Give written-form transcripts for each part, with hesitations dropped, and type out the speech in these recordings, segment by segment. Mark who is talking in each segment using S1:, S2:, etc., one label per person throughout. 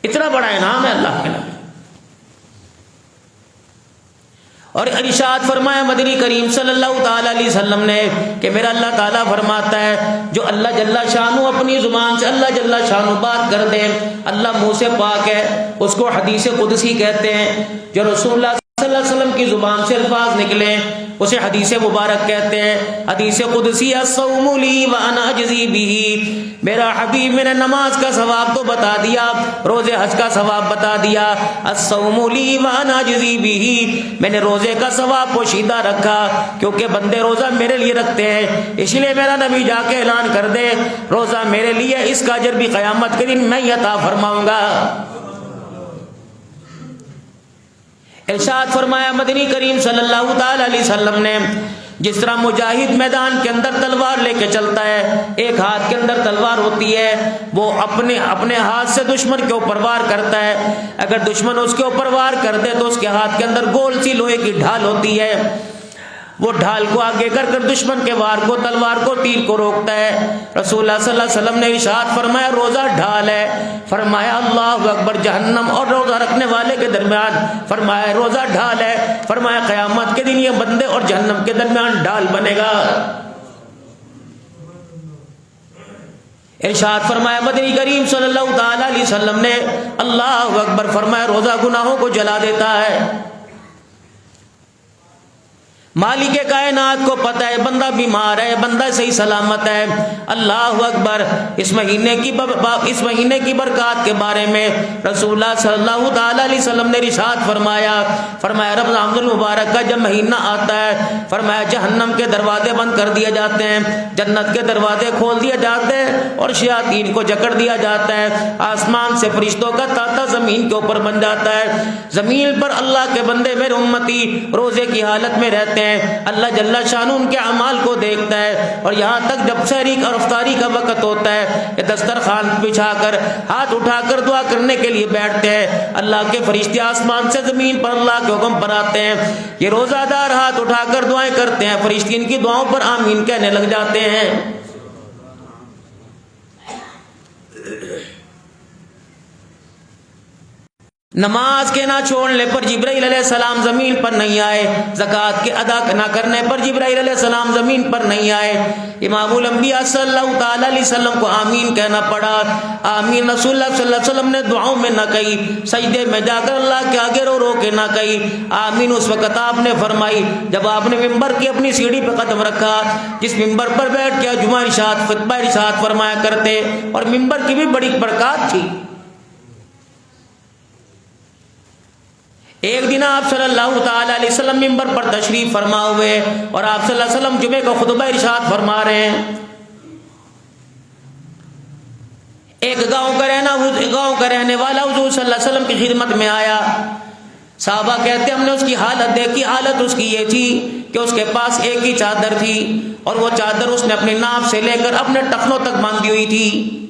S1: اتنا بڑا انعام ہے اللہ کے نبی. اور ارشاد فرمایا مدنی کریم صلی اللہ تعالی علیہ وسلم نے کہ میرا اللہ تعالیٰ فرماتا ہے جو اللہ جل شانہ اپنی زبان سے اللہ جل شانہ بات کر دے، اللہ منہ سے پاک ہے، اس کو حدیث قدسی کہتے ہیں. جو رسول اللہ صلی اللہ علیہ وسلم کی زبان سے الفاظ نکلے اسے حدیث مبارک کہتے ہیں. حدیث قدسی الصوم لی وانا اجزی بہ، میرا حبیب میں نے نماز کا ثواب تو بتا دیا، روزے حج کا ثواب بتا دیا. الصوم لی وانا اجزی بہ، میں نے روزے کا ثواب پوشیدہ رکھا کیونکہ بندے روزہ میرے لیے رکھتے ہیں، اس لیے میرا نبی جا کے اعلان کر دے روزہ میرے لیے، اس کا اجر بھی قیامت کے دن میں عطا فرماؤں گا. ارشاد فرمایا مدنی کریم صلی اللہ تعالی علیہ وسلم نے جس طرح مجاہد میدان کے اندر تلوار لے کے چلتا ہے، ایک ہاتھ کے اندر تلوار ہوتی ہے، وہ اپنے ہاتھ سے دشمن کے اوپر وار کرتا ہے، اگر دشمن اس کے اوپر وار کر دے تو اس کے ہاتھ کے اندر گول سی لوہے کی ڈھال ہوتی ہے، وہ ڈھال کو آگے کر کر دشمن کے وار کو، تلوار کو، تیر کو روکتا ہے. رسول اللہ صلی اللہ علیہ وسلم نے ارشاد فرمایا روزہ ڈھال ہے، فرمایا اللہ اکبر. جہنم اور روزہ رکھنے والے کے درمیان فرمایا روزہ ڈھال ہے، فرمایا قیامت کے دن یہ بندے اور جہنم کے درمیان ڈھال بنے گا. ارشاد فرمایا مدنی کریم صلی اللہ تعالی علیہ وسلم نے اللہ اکبر فرمایا روزہ گناہوں کو جلا دیتا ہے. مالک کائنات کو پتہ ہے بندہ بیمار ہے، بندہ صحیح سلامت ہے. اللہ اکبر. اس مہینے کی برکات کے بارے میں رسول اللہ صلی اللہ تعالی علیہ وسلم نے ارشاد فرمایا رمضان المبارک کا جب مہینہ آتا ہے فرمایا جہنم کے دروازے بند کر دیے جاتے ہیں، جنت کے دروازے کھول دیے جاتے ہیں اور شیاطین کو جکڑ دیا جاتا ہے. آسمان سے فرشتوں کا تاتا زمین کے اوپر بن جاتا ہے. زمین پر اللہ کے بندے میرے امتی روزے کی حالت میں رہتے ہیں، اللہ جل شانہ ان کے اعمال کو دیکھتا ہے، اور یہاں تک جب سحری اور افطاری کا وقت ہوتا ہے کہ دسترخوان بچھا کر ہاتھ اٹھا کر دعا کرنے کے لیے بیٹھتے ہیں، اللہ کے فرشتے آسمان سے زمین پر اللہ کے حکم پر آتے ہیں. یہ روزہ دار ہاتھ اٹھا کر دعائیں کرتے ہیں، فرشتے ان کی دعاؤں پر آمین کہنے لگ جاتے ہیں. نماز کے نہ چھوڑنے پر جبرائیل علیہ السلام زمین پر نہیں آئے، زکوٰۃ کے ادا نہ کرنے پر جبرائیل علیہ السلام زمین پر نہیں آئے. امام الانبیاء صلی اللہ تعالی علیہ وسلم کو آمین کہنا پڑا. آمین رسول اللہ صلی اللہ علیہ وسلم نے دعاؤں میں نہ کہی، سجدے میں جا کر اللہ کے آگے رو رو کے نہ کہی. آمین اس وقت آپ نے فرمائی جب آپ نے ممبر کی اپنی سیڑھی پہ قدم رکھا، جس ممبر پر بیٹھ کے جمعہ ارشاد خطبہ ارشاد فرمایا کرتے، اور ممبر کی بھی بڑی برکات تھی. ایک دن آپ صلی اللہ تعالی علیہ وسلم ممبر پر تشریف فرما ہوئے اور آپ صلی اللہ علیہ وسلم جمعے کا خطبہ ارشاد فرما رہے ہیں. ایک گاؤں کا رہنے والا حضور صلی اللہ علیہ وسلم کی خدمت میں آیا. صحابہ کہتے ہم نے اس کی حالت دیکھی، حالت اس کی یہ تھی کہ اس کے پاس ایک ہی چادر تھی اور وہ چادر اس نے اپنی ناف سے لے کر اپنے ٹخنوں تک باندھی ہوئی تھی،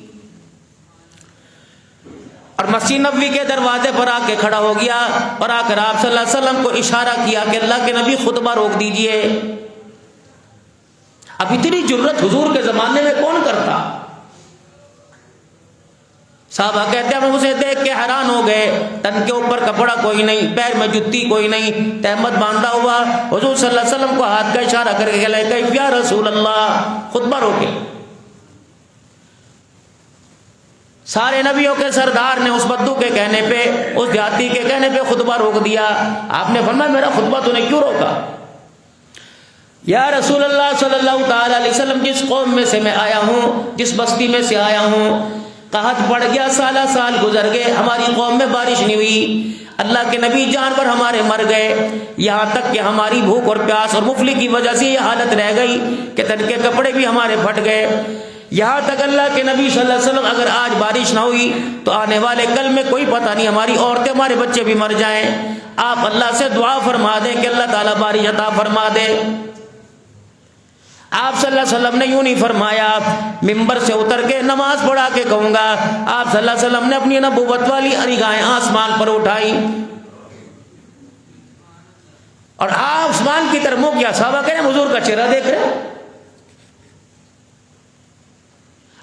S1: اور مسجد نبوی کے دروازے پر آ کے کھڑا ہو گیا اور آ کر آپ صلی اللہ علیہ وسلم کو اشارہ کیا کہ اللہ کے نبی خطبہ روک دیجئے. اب اتنی جرت حضور کے زمانے میں کون کرتا؟ صحابہ کہتے ہیں ہم اسے دیکھ کے حیران ہو گئے. تن کے اوپر کپڑا کوئی نہیں، پیر میں جتی کوئی نہیں، تہمت باندھا ہوا. حضور صلی اللہ علیہ وسلم کو ہاتھ کا اشارہ کر کے کہا یا رسول اللہ خطبہ روکے. سارے نبیوں کے سردار نے اس بدو کے کہنے پہ، اس دیہاتی کے کہنے پہ خطبہ روک دیا. آپ نے فرمایا میرا خطبہ تو نے کیوں روکا؟ یا رسول اللہ صلی اللہ تعالی علیہ وسلم جس قوم میں سے میں آیا ہوں، جس بستی میں سے آیا ہوں، قحط پڑ گیا، سال گزر گئے، ہماری قوم میں بارش نہیں ہوئی، اللہ کے نبی جانور ہمارے مر گئے، یہاں تک کہ ہماری بھوک اور پیاس اور مفلی کی وجہ سے یہ حالت رہ گئی کہ تن کے کپڑے بھی ہمارے پھٹ گئے. یہاں تک اللہ کے نبی صلی اللہ علیہ وسلم اگر آج بارش نہ ہوئی تو آنے والے کل میں کوئی پتہ نہیں، ہماری عورتیں ہمارے بچے بھی مر جائیں. آپ اللہ سے دعا فرما دیں کہ اللہ تعالیٰ بارش عطا فرما دے. آپ صلی اللہ علیہ وسلم نے یوں نہیں فرمایا ممبر سے اتر کے نماز پڑھا کے کہوں گا. آپ صلی اللہ علیہ وسلم نے اپنی نبوت والی نگاہیں آسمان پر اٹھائی اور آسمان کی طرف منہ کیا. صحابہ کہہ رہے ہیں حضور کا چہرہ دیکھ رہے.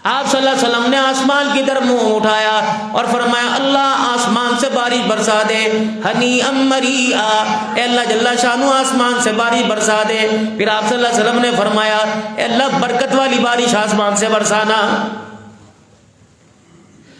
S1: آپ صلی اللہ علیہ وسلم نے آسمان کی طرف منہ اٹھایا اور فرمایا اللہ آسمان سے بارش برسا دے، ہنی مریئا، اے اللہ جل شانو آسمان سے بارش برسا دے۔ پھر آپ صلی اللہ علیہ وسلم نے فرمایا اے اللہ برکت والی بارش آسمان سے برسانا۔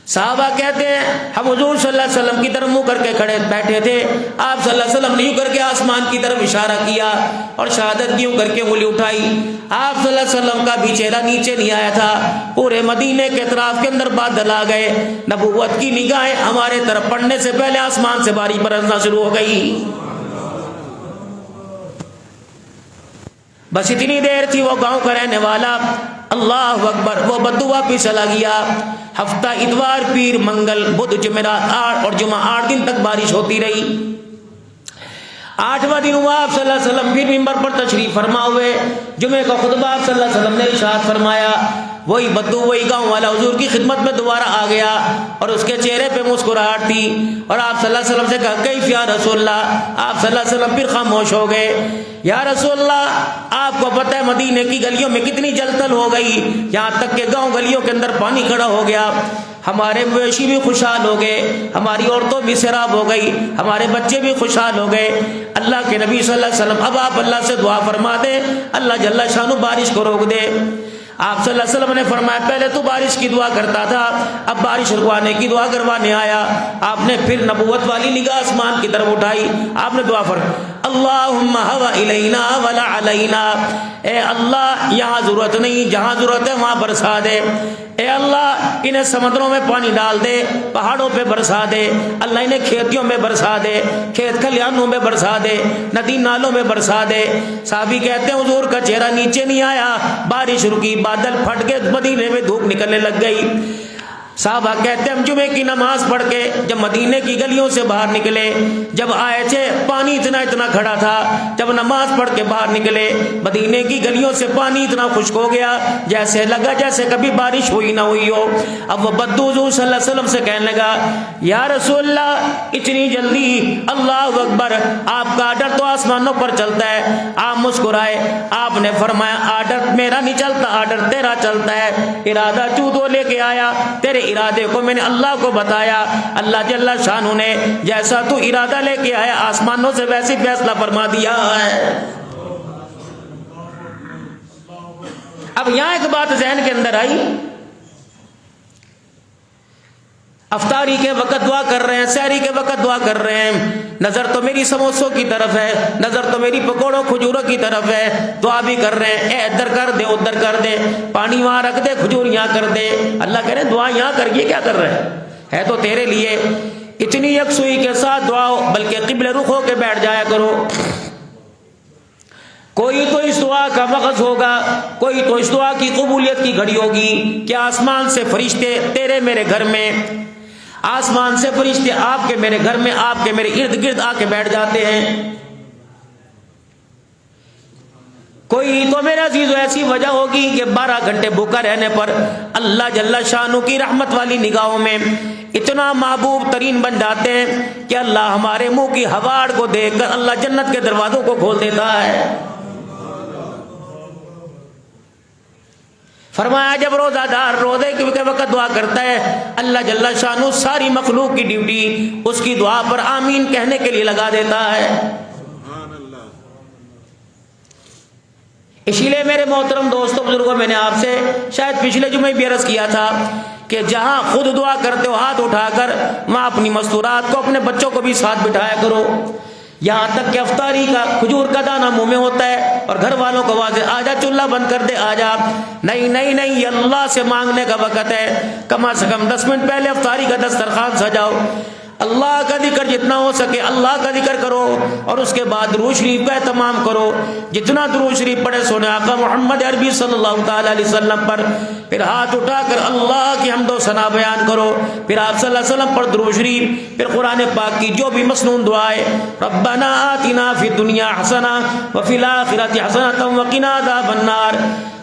S1: صحابہ کہتے ہیں ہم حضور صلی اللہ علیہ وسلم کی طرف منہ کر کے کھڑے بیٹھے تھے، آپ صلی اللہ علیہ وسلم نے یوں کر کے آسمان کی طرف اشارہ کیا اور شہادت کی یوں کر کے انگلی اٹھائی۔ آپ صلی اللہ علیہ وسلم کا بھی چہرہ نیچے نہیں آیا تھا، پورے مدینے کے اطراف کے اندر بادل آ گئے، نبوت کی نگاہیں ہمارے طرف پڑنے سے پہلے آسمان سے بارش برسنا شروع ہو گئی۔ بس اتنی دیر تھی، وہ گاؤں کا رہنے والا، اللہ اکبر، وہ بدو واپس چلا گیا۔ ہفتہ اتوار پیر منگل بدھ جمعرات اور جمعہ 8 دن تک بارش ہوتی رہی۔ 8واں دن ہوا، آپ صلی اللہ علیہ وسلم پھر منبر پر تشریف فرما ہوئے، جمعے کا خطبہ آپ صلی اللہ علیہ وسلم نے ارشاد فرمایا۔ وہی بدو وہی گاؤں والا حضور کی خدمت میں دوبارہ آ گیا اور اس کے چہرے پہ مسکراہٹ تھی، اور آپ صلی اللہ علیہ وسلم سے کہا کیف یا رسول اللہ۔ آپ صلی اللہ علیہ وسلم پھر خاموش ہو گئے۔ یا رسول اللہ آپ کو پتہ ہے مدینے کی گلیوں میں کتنی جلتل ہو گئی، یہاں تک کہ گاؤں گلیوں کے اندر پانی کھڑا ہو گیا، ہمارے مویشی بھی خوشحال ہو گئے، ہماری عورتوں بھی سیراب ہو گئی، ہمارے بچے بھی خوشحال ہو گئے۔ اللہ کے نبی صلی اللہ علیہ وسلم اب آپ اللہ سے دعا فرما دیں، اللہ جل شانہ بارش کو روک دے۔ آپ صلی اللہ علیہ وسلم نے فرمایا پہلے تو بارش کی دعا کرتا تھا، اب بارش رکوانے کی دعا کروانے آیا۔ آپ نے پھر نبوت والی نگاہ آسمان کی طرف اٹھائی، آپ نے دعا فرمائی اللہم ہوا الینا ولا علینا، اے اللہ یہاں ضرورت نہیں، جہاں ضرورت ہے وہاں برسا دے۔ اے اللہ انہیں سمندروں میں پانی ڈال دے، پہاڑوں پہ برسا دے، اللہ انہیں کھیتیوں میں برسا دے، کھیت کھلیانوں میں برسا دے، ندی نالوں میں برسا دے۔ صحابی کہتے ہیں حضور کا چہرہ نیچے نہیں آیا، بارش رکی، بادل پھٹ کے مدینے میں دھوپ نکلنے لگ گئی۔ صحابہ کہتے ہیں ہم جمعے کی نماز پڑھ کے جب مدینے کی گلیوں سے باہر نکلے، جب آئے تھے پانی اتنا کھڑا تھا، جب نماز پڑھ کے باہر نکلے مدینے کی گلیوں سے پانی اتنا خشک ہو گیا جیسے لگا جیسے کبھی بارش ہوئی نہ ہوئی ہو۔ اب وہ بدو حضور صلی اللہ علیہ وسلم سے کہنے لگا یا رسول اللہ اتنی جلدی، اللہ اکبر، آپ کا آرڈر تو آسمانوں پر چلتا ہے۔ آپ مسکرائے، آپ نے فرمایا آرڈر میرا نہیں چلتا، آرڈر تیرا چلتا ہے۔ ارادہ تو لے کے آیا، تیرے ارادے کو میں نے اللہ کو بتایا، اللہ جل شانہ نے جیسا تو ارادہ لے کے آیا آسمانوں سے ویسے فیصلہ فرما دیا ہے۔ اب یہاں ایک بات ذہن کے اندر آئی، افطاری کے وقت دعا کر رہے ہیں، سحری کے وقت دعا کر رہے ہیں، نظر تو میری سموسوں کی طرف ہے، نظر تو میری پکوڑوں کھجوروں کی طرف ہے، دعا بھی کر رہے ہیں، اے ادھر کر دے ادھر کر دے، پانی وہاں رکھ دے کھجور یہاں کر دے۔ اللہ کہہ رہے دعا یہاں کر، یہ کیا کر رہے ہیں، ہے تو تیرے لیے۔ اتنی یکسوئی کے ساتھ دعا ہو، بلکہ قبلہ رخ ہو کے بیٹھ جایا کرو۔ کوئی تو اس دعا کا مغز ہوگا، کوئی تو اس دعا کی قبولیت کی گھڑی ہوگی کہ آسمان سے فرشتے تیرے میرے گھر میں، آسمان سے فرشتے آپ کے میرے گھر میں، آپ کے میرے ارد گرد آ کے بیٹھ جاتے ہیں۔ کوئی تو میرے عزیز ایسی وجہ ہوگی کہ 12 گھنٹے بھوکا رہنے پر اللہ جل شانہ کی رحمت والی نگاہوں میں اتنا محبوب ترین بن جاتے ہیں کہ اللہ ہمارے منہ کی ہواڑ کو دیکھ کر اللہ جنت کے دروازوں کو کھول دیتا ہے۔ فرمایا جب روزہ دار روزے کے وقت دعا کرتا ہے، اللہ جل شانہ ساری مخلوق کی ڈیوٹی اس کی دعا پر آمین کہنے کے لیے لگا دیتا ہے۔ اسی لیے میرے محترم دوستوں بزرگوں، میں نے آپ سے شاید پچھلے جمعے بھی عرض کیا تھا کہ جہاں خود دعا کرتے ہو ہاتھ اٹھا کر، وہاں اپنی مستورات کو، اپنے بچوں کو بھی ساتھ بٹھایا کرو۔ یہاں تک کہ افطاری کا کھجور کا دانہ منہ میں ہوتا ہے اور گھر والوں کو واضح آجا چولہا بند کر دے، آجا، نہیں، یہ اللہ سے مانگنے کا وقت ہے، کم از کم 10 منٹ پہلے افطاری کا دسترخوان سجاؤ، اللہ کا ذکر جتنا ہو سکے اللہ کا ذکر کرو، اور اس کے بعد درود شریف کا اہتمام کرو، جتنا درود شریف پڑھے سونے آقا محمد عربی صلی اللہ تعالی علیہ وسلم پر، پھر ہاتھ اٹھا کر اللہ کی حمد و ثنا بیان کرو، پھر آپ صلی اللہ علیہ وسلم پر درود شریف، پھر قرآن پاک کی جو بھی مسنون دعائیں، ربنا آتنا فی الدنیا حسنہ وفی الآخرۃ حسنۃ وقنا عذاب النار،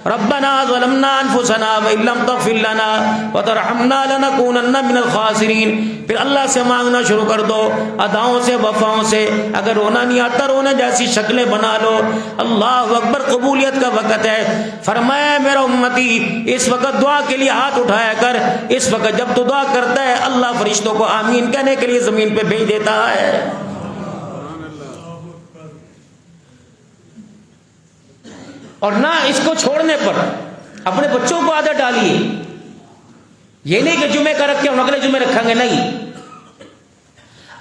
S1: ربنا ظلمنا انفسنا وان لم تغفر لنا وترحمنا لنكونن من الخاسرین. پھر اللہ سے مانگنا شروع کر دو اداؤں سے وفاؤں سے. اگر رونا نہیں آتا رونے جیسی شکلیں بنا لو. اللہ اکبر. قبولیت کا وقت ہے. فرمایا میرا امتی اس وقت دعا کے لیے ہاتھ اٹھایا کر. اس وقت جب تو دعا کرتا ہے اللہ فرشتوں کو آمین کہنے کے لیے زمین پہ بھیج دیتا ہے. اور نہ اس کو چھوڑنے پر اپنے بچوں کو عادت ڈالیے. یہ نہیں کہ جمعے کا رکھے ہم اگلے جمعے رکھیں گے, نہیں.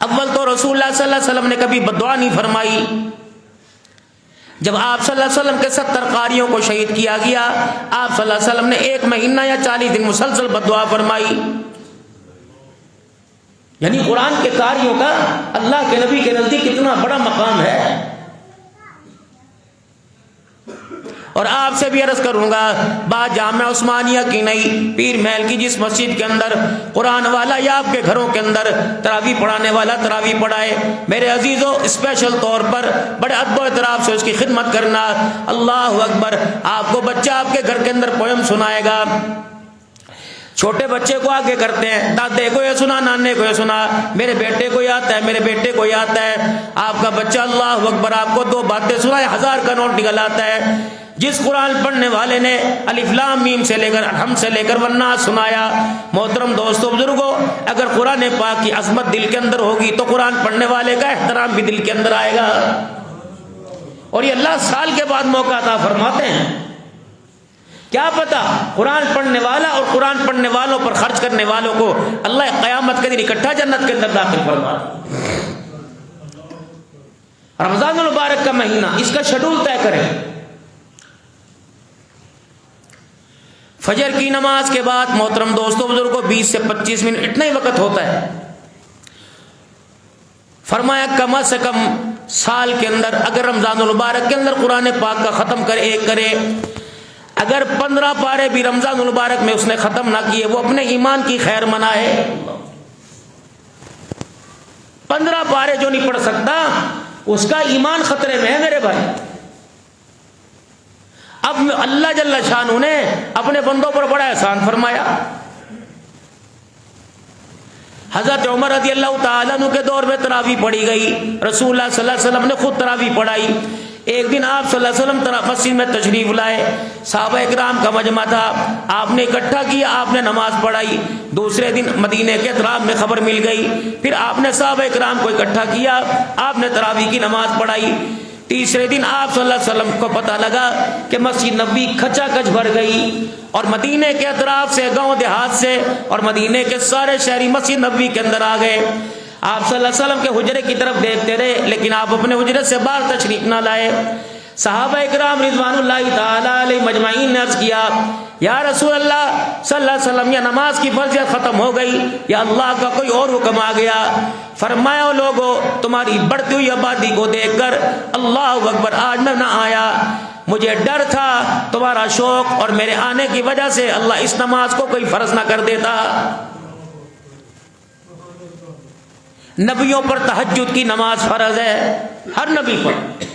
S1: اول تو رسول اللہ صلی اللہ علیہ وسلم نے کبھی بددعا نہیں فرمائی. جب آپ صلی اللہ علیہ وسلم کے 70 قاریوں کو شہید کیا گیا, آپ صلی اللہ علیہ وسلم نے 1 مہینہ یا 40 دن مسلسل بددعا فرمائی. یعنی قرآن کے قاریوں کا اللہ کے نبی کے نزدیک کتنا بڑا مقام ہے. اور آپ سے بھی عرض کروں گا, بات جامعہ عثمانیہ کی نہیں, پیر محل کی جس مسجد کے اندر قرآن والا یا آپ کے گھروں کے اندر تراویح پڑھانے والا تراویح پڑھائے. میرے عزیزوں اسپیشل طور پر بڑے ادب و احترام سے اس کی خدمت کرنا. اللہ اکبر. آپ کو بچہ آپ کے گھر کے اندر پویم سنائے گا. چھوٹے بچے کو آگے کرتے ہیں, دادے کو یہ سنا, نانے کو یہ سنا, میرے بیٹے کو یہ آتا ہے, میرے بیٹے کو یہ آتا ہے. آپ کا بچہ اللہ اکبر آپ کو 2 باتیں سنائے 1000 کا نوٹ نکل آتا ہے. جس قرآن پڑھنے والے نے الف لام میم سے لے کر الحمد سے لے کر والناس سنایا, محترم دوستوں بزرگوں, اگر قرآن پاک کی عظمت دل کے اندر ہوگی تو قرآن پڑھنے والے کا احترام بھی دل کے اندر آئے گا. اور یہ اللہ سال کے بعد موقع عطا فرماتے ہیں. کیا پتا قرآن پڑھنے والا اور قرآن پڑھنے والوں پر خرچ کرنے والوں کو اللہ قیامت کے دن اکٹھا جنت کے اندر داخل فرما. رمضان المبارک کا مہینہ, اس کا شیڈول طے کریں. فجر کی نماز کے بعد محترم دوستوں بزرگوں 20 سے 25 منٹ اتنا ہی وقت ہوتا ہے. فرمایا کم از کم سال کے اندر اگر رمضان المبارک کے اندر قرآن پاک کا ختم کرے, اگر 15 پارے بھی رمضان المبارک میں اس نے ختم نہ کیے, وہ اپنے ایمان کی خیر منائے. 15 پارے جو نہیں پڑھ سکتا اس کا ایمان خطرے میں ہے میرے بھائی. اب اللہ جل شانہ نے اپنے بندوں پر بڑا احسان فرمایا. حضرت عمر رضی اللہ تعالیٰ عنہ کے دور میں تراویح پڑھی گئی. رسول اللہ صلی اللہ علیہ وسلم نے خود تراویح پڑھائی. ایک دن آپ صلی اللہ علیہ وسلم مسجد میں تشریف لائے, صحابہ اکرام کا مجمع تھا, آپ نے اکٹھا کیا, آپ نے نماز پڑھائی. دوسرے دن مدینے کے اطراف میں خبر مل گئی, پھر آپ نے صحابہ اکرام کو اکٹھا کیا, آپ نے تراویح کی نماز پڑھائی. تیسرے دن آپ صلی اللہ علیہ وسلم کو پتہ لگا کہ مسجد نبوی کھچا کچ بھر گئی, اور مدینے کے اطراف سے, گاؤں دیہات سے اور مدینے کے سارے شہری مسجد نبوی کے اندر آ گئے. آپ صلی اللہ علیہ وسلم کے حجرے کی طرف دیکھتے رہے, لیکن آپ اپنے حجرے سے باہر تشریف نہ لائے. صحابہ اکرام رضوان اللہ تعالی علیہ مجمعین نے عرض کیا, یا رسول اللہ صلی اللہ علیہ وسلم, یہ نماز کی فرضیت ختم ہو گئی یا اللہ کا کوئی اور حکم آ گیا؟ فرمایا لوگوں, تمہاری بڑھتی ہوئی آبادی کو دیکھ کر اللہ اکبر آج میں نہ آیا. مجھے ڈر تھا تمہارا شوق اور میرے آنے کی وجہ سے اللہ اس نماز کو کوئی فرض نہ کر دیتا. نبیوں پر تہجد کی نماز فرض ہے, ہر نبی پر.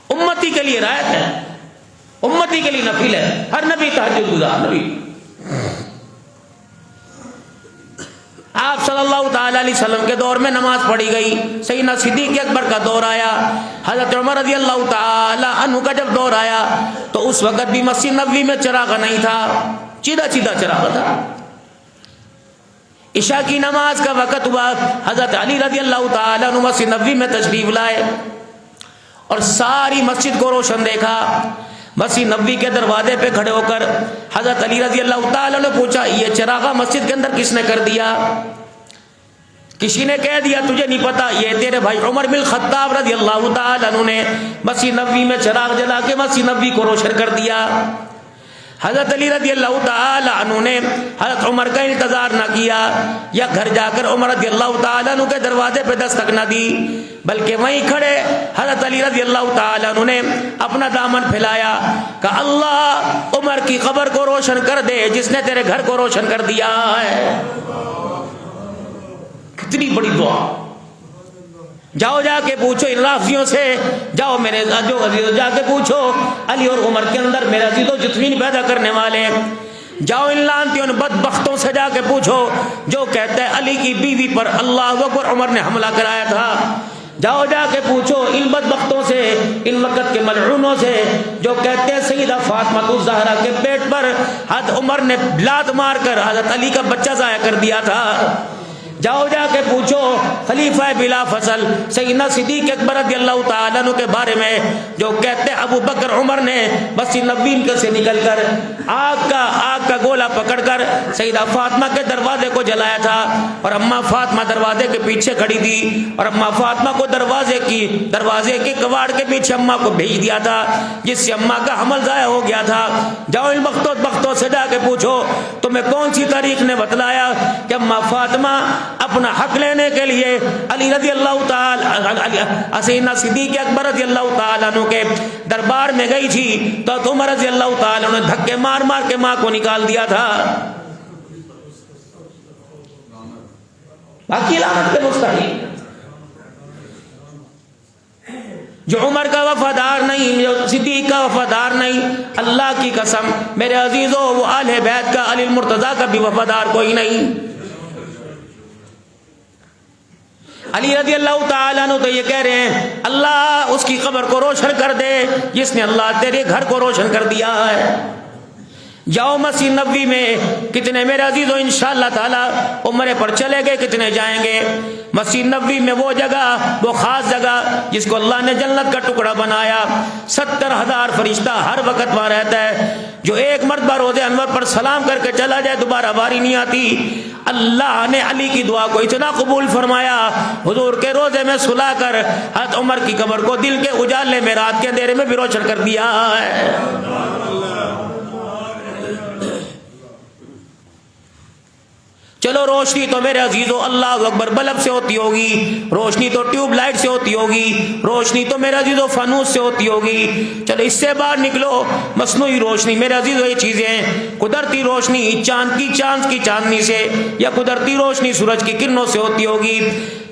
S1: امتی کے لیے رعایت ہے, امتی کے لیے نفل ہے, ہر نبی تہجد گزار نبی. آپ صلی اللہ تعالی علیہ وسلم کے دور میں نماز پڑھی گئی. سیدنا صدیق اکبر کا دور آیا, حضرت عمر رضی اللہ تعالی عنہ کا جب دور آیا تو اس وقت بھی مسجد نبوی میں چراغ نہیں تھا, سیدھا چراغ تھا. عشاء کی نماز کا وقت ہوا, حضرت علی رضی اللہ تعالی عنہ مسجد نبوی میں تشریف لائے اور ساری مسجد کو روشن دیکھا. مسجد نبوی کے دروازے پہ کھڑے ہو کر حضرت علی رضی اللہ تعالیٰ نے پوچھا, یہ چراغا مسجد کے اندر کس نے کر دیا؟ کسی نے کہہ دیا تجھے نہیں پتا, یہ تیرے بھائی عمر بن الخطاب رضی اللہ تعالیٰ عنہ نے مسجد نبوی میں چراغ جلا کے مسجد نبوی کو روشن کر دیا. حضرت علی رضی اللہ تعالی عنہ نے حضرت عمر کا انتظار نہ کیا یا گھر جا کر عمر رضی اللہ تعالی عنہ کے دروازے پہ دستک نہ دی, بلکہ وہیں کھڑے حضرت علی رضی اللہ تعالی عنہ نے اپنا دامن پھیلایا کہ اللہ عمر کی قبر کو روشن کر دے جس نے تیرے گھر کو روشن کر دیا ہے. کتنی بڑی دعا. جاؤ جا کے پوچھو ان رافضیوں سے، جاؤ میرے جو عزیزوں جا کے پوچھو علی اور عمر کے اندر میرے عزیزوں جتوین پیدا کرنے والے، جاؤ ان لعنتیوں ان بدبختوں سے جا کے پوچھو جو کہتے ہیں علی کی بیوی پر اللہ اکبر عمر نے حملہ کرایا تھا، جاؤ جا کے پوچھو ان بدبختوں سے، ان وقت کے ملعونوں سے جو کہتے ہیں سیدہ فاطمہ الزہرا کے پیٹ پر حضرت عمر نے لات مار کر حضرت علی کا بچہ ضائع کر دیا تھا، جاؤ جا کے پوچھو خلیفہ بلا فصل سیدنا صدیق اکبر رضی اللہ تعالیٰ عنہ کے بارے میں جو کہتے ہیں ابو بکر عمر نے مسجد نبوی سے نکل کر آگ کا گولا پکڑ کر سیدہ فاطمہ کے دروازے کو جلایا تھا، اور اماں فاطمہ دروازے کے پیچھے کھڑی تھی، اور اماں فاطمہ کو دروازے کے کواڑ کے پیچھے اماں کو بھیج دیا تھا، جس سے اماں کا حمل ضائع ہو گیا تھا۔ جاؤ ان بختوں سے جا کے پوچھو تمہیں کون سی تاریخ نے بتلایا کہ اماں فاطمہ اپنا حق لینے کے لیے علی رضی اللہ تعالی سیدنا صدیق اکبر رضی اللہ تعالیٰ عنہ کے دربار میں گئی تھی تو عمر رضی اللہ تعالیٰ عنہ دھکے مار مار کے ماں کو نکال دیا تھا۔ باقی لعنت کے مستحق جو عمر کا وفادار نہیں، جو صدیق کا وفادار نہیں، اللہ کی قسم میرے عزیزوں وہ اہل بیت کا علی المرتضیٰ کا بھی وفادار کوئی نہیں۔ علی رضی اللہ تعالیٰ عنہ تو یہ کہہ رہے ہیں اللہ اس کی قبر کو روشن کر دے جس نے اللہ تیرے گھر کو روشن کر دیا ہے۔ جاؤ مسجد نبوی میں کتنے میرے عزیزوں انشاءاللہ تعالی عمرے پر چلے گئے، کتنے جائیں گے؟ مسجد نبوی میں وہ جگہ، وہ خاص جگہ جس کو اللہ نے جنت کا ٹکڑا بنایا، 70,000 فرشتہ ہر وقت وہاں رہتا ہے، جو ایک مرتبہ روزے انور پر سلام کر کے چلا جائے دوبارہ باری نہیں آتی۔ اللہ نے علی کی دعا کو اتنا قبول فرمایا، حضور کے روزے میں سلا کر حضرت عمر کی قبر کو دل کے اجالے میں رات کے اندھیرے میں بھی روشن کر دیا ہے۔ چلو روشنی تو میرے عزیزو اللہ اکبر بلب سے ہوتی ہوگی، روشنی تو ٹیوب لائٹ سے ہوتی ہوگی، روشنی تو میرے عزیزو فانوس سے ہوتی ہوگی، چلو اس سے باہر نکلو۔ مصنوعی روشنی میرے عزیزو یہ چیزیں، قدرتی روشنی چاند کی چاندنی سے یا قدرتی روشنی سورج کی کرنوں سے ہوتی ہوگی۔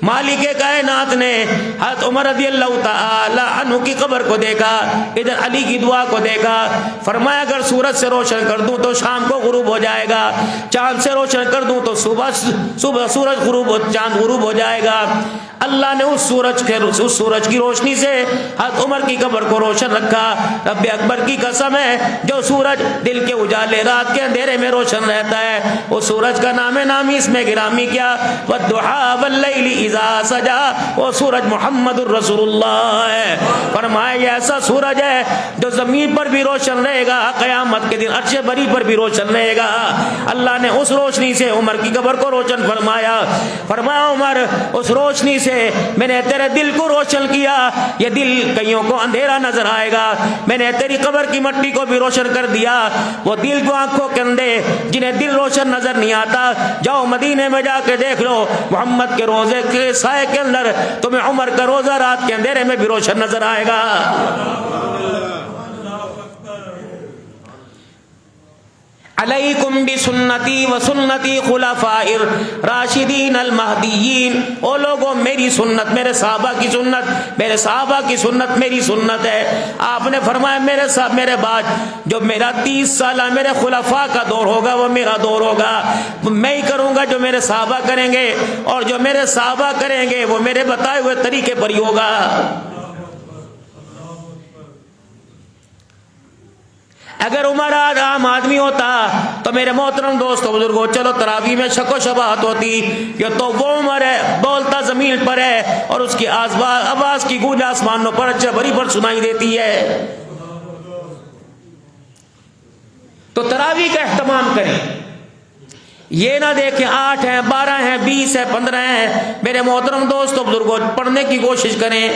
S1: مالک کائنات نے حضرت عمر رضی اللہ تعالی عنہ کی قبر کو دیکھا، ادھر علی کی دعا کو دیکھا، فرمایا اگر سورج سے روشن کر دوں تو شام کو غروب ہو جائے گا، چاند سے روشن کر دوں تو صبح سورج چاند غروب ہو جائے گا۔ اللہ نے اس سورج کی روشنی سے حضرت عمر کی قبر کو روشن رکھا۔ رب اکبر کی قسم ہے جو سورج دل کے اجالے رات کے اندھیرے میں روشن رہتا ہے، وہ سورج کا نام نامی اس میں گرامی کیا، والضحیٰ واللیل اذا سجا، وہ سورج محمد الرسول اللہ ہے۔ فرمایا یہ ایسا سورج ہے جو زمین پر بھی روشن رہے گا، قیامت کے دن عرش بری پر بھی روشن رہے گا۔ اللہ نے اس روشنی سے عمر کی قبر کو روشن فرمایا۔ فرمایا عمر اس روشنی سے میں نے تیرے دل کو روشن کیا، یہ دل کئیوں کو اندھیرا نظر آئے گا، میں نے تیری قبر کی مٹی کو بھی روشن کر دیا۔ وہ دل کو آنکھوں کے اندھے جنہیں دل روشن نظر نہیں آتا، جاؤ مدینے میں جا کے دیکھ لو، محمد کے روزے کے سائے کے اندر تمہیں عمر کا روزہ رات کے اندھیرے میں بھی روشن نظر آئے گا۔ علیکم بسنتی و سنتی خلفاء الراشدین المہدیین، او لوگوں میری سنت، میرے صحابہ کی سنت، میرے صحابہ کی سنت میری سنت ہے۔ آپ نے فرمایا میرے بعد جو میرا 30 سالہ میرے خلفاء کا دور ہوگا وہ میرا دور ہوگا، میں ہی کروں گا جو میرے صحابہ کریں گے، اور جو میرے صحابہ کریں گے وہ میرے بتائے ہوئے طریقے پر ہی ہوگا۔ اگر عمر عام آدمی ہوتا تو میرے محترم دوستو بزرگوں چلو تراویح میں شک و شبہت ہوتی، یہ تو وہ عمر ہے بولتا زمین پر ہے اور اس کی آواز کی گونج آسمانوں پر اچھا بری پر سنائی دیتی ہے۔ تو تراویح کا اہتمام کریں، یہ نہ دیکھیں 8 ہیں 12 ہیں 20 ہیں 15 ہیں، میرے محترم دوستو بزرگوں پڑھنے کی کوشش کریں۔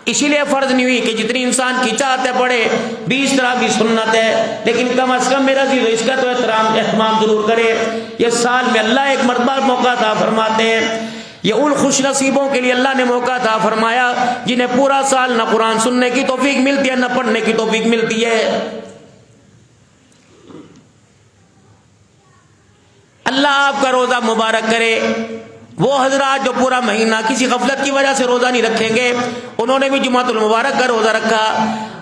S1: اسی لیے فرض نہیں ہوئی کہ جتنی انسان کی چاہت ہے پڑھے، 20 تراویح سنت ہے، لیکن کم از کم میرا عزیز اس کا تو اہتمام ضرور کرے۔ یہ سال میں اللہ ایک مرتبہ موقع عطا فرماتے ہیں، یہ ان خوش نصیبوں کے لیے اللہ نے موقع عطا فرمایا جنہیں پورا سال نہ قرآن سننے کی توفیق ملتی ہے نہ پڑھنے کی توفیق ملتی ہے۔ اللہ آپ کا روزہ مبارک کرے، وہ حضرات جو پورا مہینہ کسی غفلت کی وجہ سے روزہ نہیں رکھیں گے، انہوں نے بھی جمعۃ المبارک کا روزہ رکھا،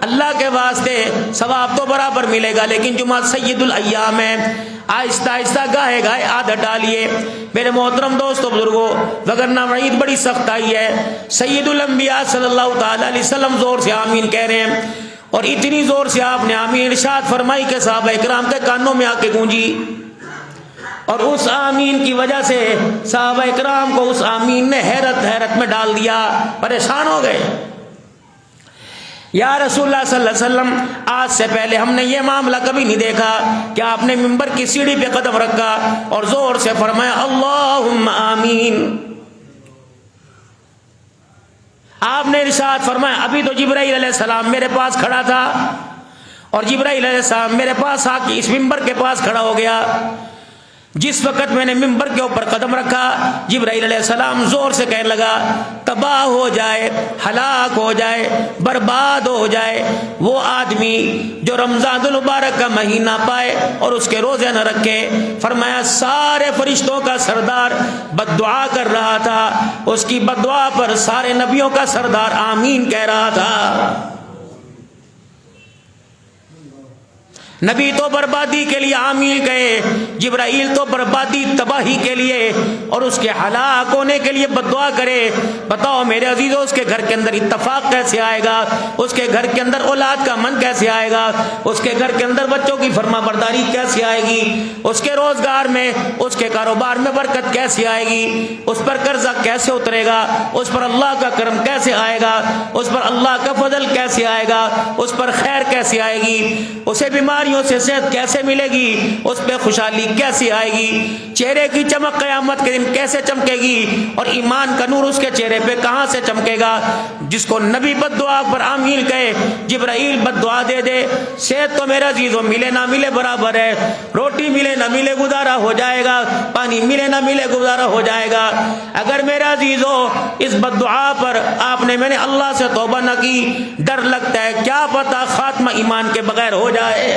S1: اللہ کے واسطے ثواب تو برابر ملے گا، لیکن جمعہ سید الایام ہے، آہستہ آہستہ گاہے گاہے عادت ڈالیے میرے محترم دوستو بزرگوں، وگرنہ وعید بڑی سخت آئی ہے۔ سید الانبیاء صلی اللہ تعالی علیہ وسلم زور سے آمین کہہ رہے ہیں، اور اتنی زور سے آپ نے آمین ارشاد فرمائی کہ صحابہ اکرام کے کانوں میں آ کے گونجی، اور اس آمین کی وجہ سے صحابہ اکرام کو اس آمین نے حیرت میں ڈال دیا، پریشان ہو گئے۔ یا رسول اللہ صلی اللہ علیہ وسلم، آج سے پہلے ہم نے یہ معاملہ کبھی نہیں دیکھا کہ آپ نے ممبر کی سیڑھی پہ قدم رکھا اور زور سے فرمایا اللہم آمین۔ آپ نے ارشاد فرمایا، ابھی تو جبرائیل علیہ السلام میرے پاس کھڑا تھا، اور جبرائیل علیہ السلام میرے پاس آ کے اس ممبر کے پاس کھڑا ہو گیا۔ جس وقت میں نے ممبر کے اوپر قدم رکھا، جبرائیل علیہ السلام زور سے کہنے لگا تباہ ہو جائے، ہلاک ہو جائے، برباد ہو جائے وہ آدمی جو رمضان المبارک کا مہینہ پائے اور اس کے روزے نہ رکھے۔ فرمایا سارے فرشتوں کا سردار بد دعا کر رہا تھا، اس کی بد دعا پر سارے نبیوں کا سردار آمین کہہ رہا تھا۔ نبی تو بربادی کے لیے آمین کہے، جبرائیل تو بربادی تباہی کے لیے اور اس کے ہلاک ہونے کے لیے بد دعا کرے۔ بتاؤ میرے عزیزوں، اس کے گھر کے اندر اتفاق کیسے آئے گا؟ اس کے گھر کے اندر اولاد کا من کیسے آئے گا؟ اس کے گھر کے اندر بچوں کی فرما برداری کیسے آئے گی؟ اس کے روزگار میں، اس کے کاروبار میں برکت کیسے آئے گی؟ اس پر قرضہ کیسے اترے گا؟ اس پر اللہ کا کرم کیسے آئے گا؟ اس پر اللہ کا فضل کیسے آئے گا؟ اس پر خیر کیسے آئے گی؟ اسے بیماریوں سے صحت کیسے ملے گی؟ اس پہ خوشحالی کیسے آئے گی؟ چہرے کی چمک قیامت کے دن کیسے چمکے گی؟ اور ایمان کا نور اس کے چہرے پہ کہاں سے چمکے گا؟ جس کو نبی بد دعا پر آمین کہے، جبرائیل بد دعا دے دے، صحت تو میرا عزیزوں ملے نہ ملے برابر ہے، روٹی ملے نہ ملے گزارا ہو جائے گا، پانی ملے نہ ملے گزارا ہو جائے گا۔ اگر میرا عزیزوں اس بد دعا پر میں نے اللہ سے توبہ نہ کی، ڈر لگتا ہے کیا پتہ خاتمہ ایمان کے بغیر ہو جائے۔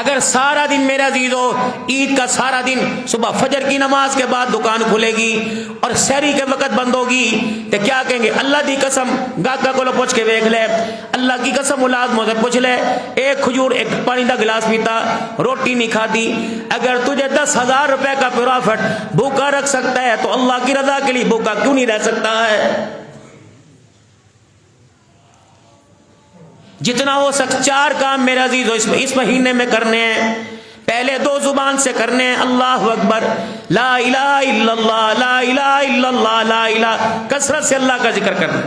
S1: اگر سارا دن میرا عزیزو، عید کا سارا دن صبح فجر کی نماز کے بعد دکان کھلے گی اور سحری کے وقت بند ہوگی تو کیا کہیں گے؟ اللہ دی قسم، گاہک کو پوچھ کے دیکھ لے، اللہ کی قسم ملازموں سے پوچھ لے، ایک کھجور ایک پانی کا گلاس پیتا، روٹی نہیں کھاتی۔ اگر تجھے 10,000 روپے کا پروفٹ بھوکا رکھ سکتا ہے تو اللہ کی رضا کے لیے بھوکا کیوں نہیں رہ سکتا ہے؟ جتنا ہو سکتا 4 کام میرے عزیزو اس مہینے میں کرنے ہیں۔ پہلے 2 زبان سے کرنے ہیں، اللہ اکبر، لا الہ الا اللہ، لا الہ الا اللہ، لا الہ، کثرت سے اللہ کا ذکر کرنا۔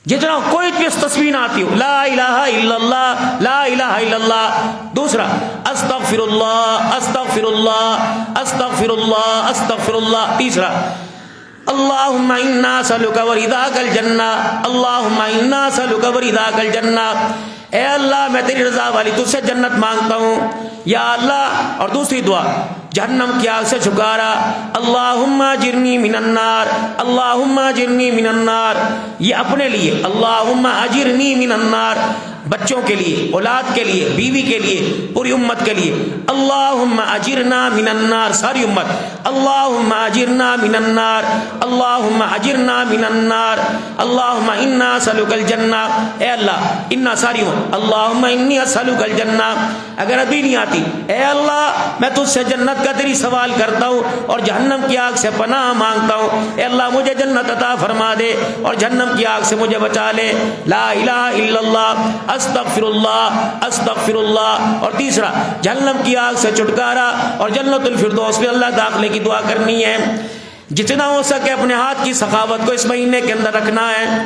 S1: جتنا کوئی چیز تصویر نہ آتی ہو، لا الہ الا اللہ، لا الہ الا اللہ۔ دوسرا استغفر اللہ، استغفر اللہ، استغفر اللہ، استغفر اللہ۔ تیسرا اللہم انا نسألک ورضاک الجنہ، اللہم انا نسألک ورضاک الجنہ، اے اللہ میں تیری رضا والی تجھ سے جنت مانگتا ہوں یا اللہ۔ اور دوسری دعا جہنم کی آگ سے چھٹکارا، اللہم اجرنی من النار، اللہم اجرنی من النار، یہ اپنے لیے اللہم اجرنی من النار، بچوں کے لیے، اولاد کے لیے، بیوی کے لیے، پوری امت کے لیے، اللہم اجرنا من النار، ساری امت، اللہم اجرنا من النار، اللہم اجرنا من النار، اللہم انا نسألک الجنہ، اے اللہ، انا ساری امت، اللہم انی اسألک الجنہ۔ اگر ابھی نہیں آتی، اے اللہ میں تجھ سے جنت کا تیری سوال کرتا ہوں اور جہنم کی آگ سے پناہ مانگتا ہوں، اے اللہ مجھے جنت عطا فرما دے اور جہنم کی آگ سے مجھے بچا لے، لا الہ الا اللہ، استغفر اللہ، استغفر اللہ۔ اور تیسرا جہنم کی آگ سے چھٹکارا اور جنت الفردوس میں اللہ داخلے کی دعا کرنی ہے۔ جتنا ہو سکے اپنے ہاتھ کی سخاوت کو اس مہینے کے اندر رکھنا ہے،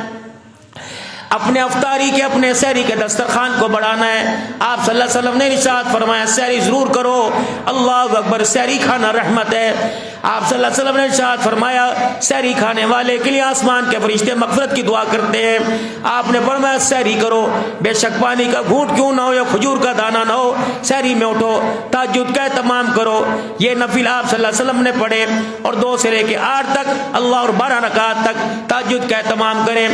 S1: اپنے افطاری کے، اپنے سحری کے دسترخوان کو بڑھانا ہے۔ آپ صلی اللہ علیہ وسلم نے ارشاد فرمایا سحری ضرور کرو، اللہ اکبر، سحری کھانا رحمت ہے۔ آپ صلی اللہ علیہ وسلم نے ارشاد فرمایا سحری کھانے والے کے لیے آسمان کے فرشتے مغفرت کی دعا کرتے ہیں۔ آپ نے فرمایا سحری کرو، بے شک پانی کا گھونٹ کیوں نہ ہو یا کھجور کا دانہ نہ ہو، سحری میں اٹھو، تہجد کا اہتمام کرو۔ یہ نفل آپ صلی اللہ علیہ وسلم نے پڑھے، اور 2 سے لے کے 8 تک اللہ، اور 12 رکعت تک تہجد کا اہتمام کریں۔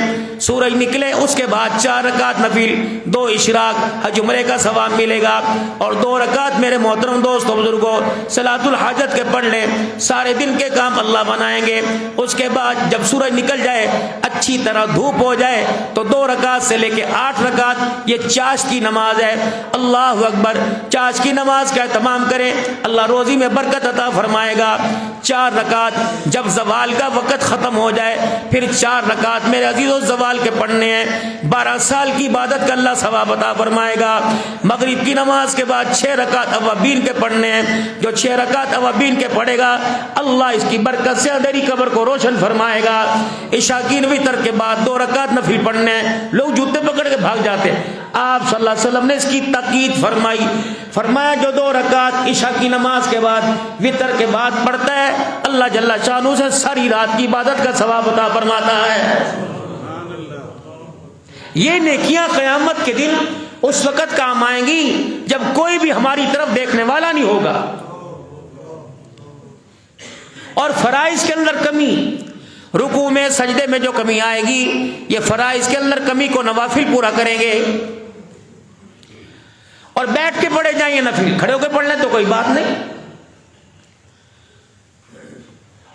S1: سورج نکلے اس کے بعد 4 رکعت نفل، 2 اشراق، حج عمرے کا ثواب ملے گا، اور 2 رکعت میرے محترم دوستو بزرگوں صلاۃ الحاجت کے پڑھ لیں، سارے دن کے کام اللہ بنائیں گے۔ اس کے بعد جب سورج نکل جائے، اچھی طرح دھوپ ہو جائے، تو 2 رکعت سے لے کے 8 رکعت یہ چاشت کی نماز ہے۔ اللہ اکبر، چاشت کی نماز کا اہتمام کریں، اللہ روزی میں برکت عطا فرمائے گا۔ 4 رکعت جب زوال کا وقت ختم ہو جائے، پھر 4 رکعت میرے عزیزوں زوال کے پڑھنے ہیں، 12 سال کی عبادت کا اللہ ثواب عطا فرمائے گا۔ مغرب کی نماز کے بعد 6 رکعت اوابین کے پڑھنے ہیں، جو 6 رکعت اوابین کے پڑھے گا اللہ اس کی برکت سے اندھیری قبر کو روشن فرمائے گا۔ عشاء کی وتر کے بعد 2 رکعت نفل پڑھنے ہیں، لوگ جوتے پکڑ کے بھاگ جاتے ہیں، آپ صلی اللہ علیہ وسلم نے اس کی تاکید فرمائی، فرمایا جو 2 رکعت عشاء کی نماز کے بعد وتر کے بعد پڑھتا ہے، اللہ جل شانہ سے ساری رات کی عبادت کا ثواب عطا فرماتا ہے۔ یہ نیکیاں قیامت کے دن اس وقت کام آئیں گی جب کوئی بھی ہماری طرف دیکھنے والا نہیں ہوگا۔ اور فرائض کے اندر کمی، رکوع میں سجدے میں جو کمی آئے گی، یہ فرائض کے اندر کمی کو نوافل پورا کریں گے۔ اور بیٹھ کے پڑھے جائیں نفل، کھڑے ہو کے پڑھ لیں تو کوئی بات نہیں۔